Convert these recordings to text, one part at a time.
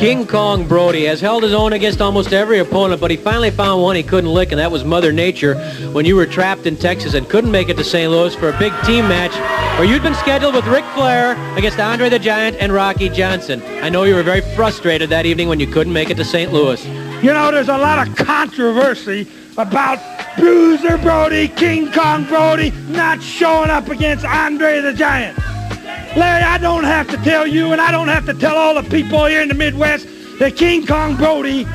King Kong Brody has held his own against almost every opponent, but he finally found one he couldn't lick, and that was Mother Nature when you were trapped in Texas and couldn't make it to St. Louis for a big team match where you'd been scheduled with Ric Flair against Andre the Giant and Rocky Johnson. I know you were very frustrated that evening when you couldn't make it to St. Louis. You know, there's a lot of controversy about Bruiser Brody, King Kong Brody, not showing up against Andre the Giant. Larry, I don't have to tell you, and I don't have to tell all the people here in the Midwest, that King Kong Brody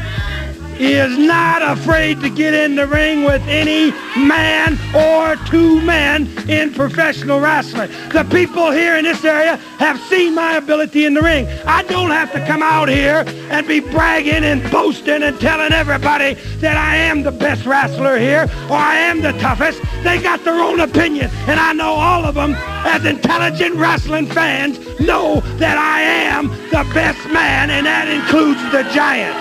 is not afraid to get in the ring with any man or two men in professional wrestling. The people here in this area have seen my ability in the ring. I don't have to come out here and be bragging and boasting and telling everybody that I am the best wrestler here or I am the toughest. They got their own opinion, and I know all of them, as intelligent wrestling fans, know that I am the best man, and that includes the Giant.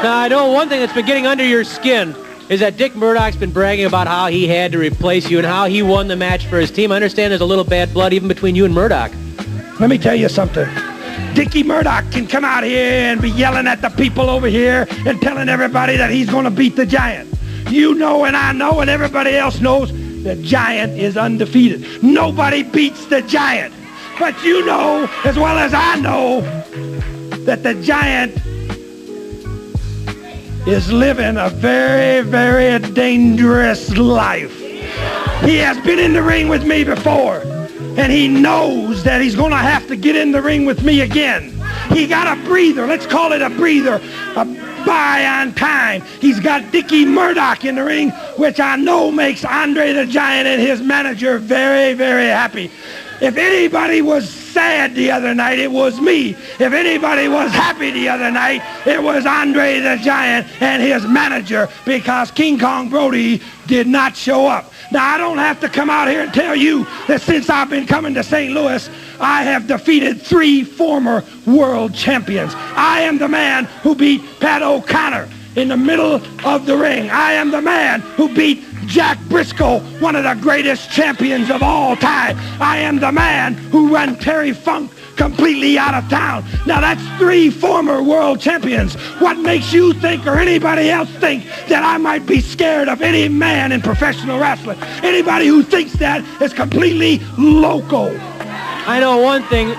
Now, I know one thing that's been getting under your skin is that Dick Murdoch's been bragging about how he had to replace you and how he won the match for his team. I understand there's a little bad blood even between you and Murdoch. Let me tell you something. Dickie Murdoch can come out here and be yelling at the people over here and telling everybody that he's going to beat the Giant. You know and I know and everybody else knows the Giant is undefeated. Nobody beats the Giant. But you know as well as I know that the Giant is living a very, very dangerous life. He has been in the ring with me before, and he knows that he's going to have to get in the ring with me again. He got a breather. Let's call it a breather, a buy on time. He's got Dickie Murdoch in the ring, which I know makes Andre the Giant and his manager very, very happy. If anybody was sad the other night, it was me. If anybody was happy the other night, it was Andre the Giant and his manager, because King Kong Brody did not show up. Now, I don't have to come out here and tell you that since I've been coming to St. Louis, I have defeated 3 former world champions. I am the man who beat Pat O'Connor in the middle of the ring. I am the man who beat Jack Briscoe, one of the greatest champions of all time. I am the man who ran Terry Funk completely out of town. Now that's 3 former world champions. What makes you think or anybody else think that I might be scared of any man in professional wrestling? Anybody who thinks that is completely loco. I know one thing.